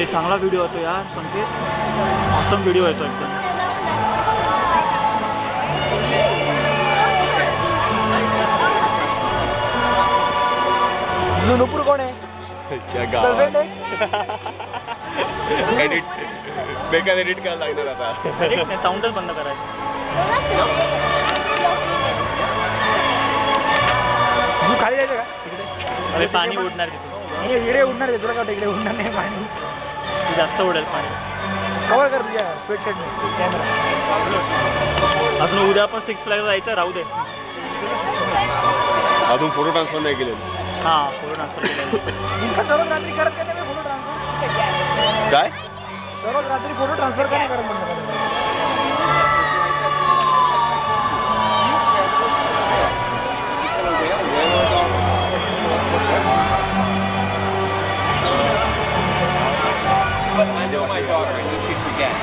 अरे चांगला व्हिडिओ होतो यार संकेत, ऑसम व्हिडिओ येतो एकदम. नुपूर कोण आहे? गर्लफ्रेंड आहे? एडिट बेकार एडिट करायला लागणार आता. साऊंडच बंद करायचं. तू खाली जायचं का इकडे? अरे पाणी उडणार तिथे. इकडे उडणार आहे, तुला का इकडे उडणार नाही पाणी? जास्त उडेल पाणी. कवर कर तुझ्या स्वेट शर्टने कॅमेरा. अजून उद्या पण 6 फ्लॅग जायचं, राहू दे. अजून फोटो ट्रान्सफर नाही केले. हा फोटो ट्रान्सफर केला. दररोज रात्री करत का नाही फोटो ट्रान्सफर? काय दररोज रात्री फोटो ट्रान्सफर का नाही करत म्हणलं? I know my daughter, I need you to forget.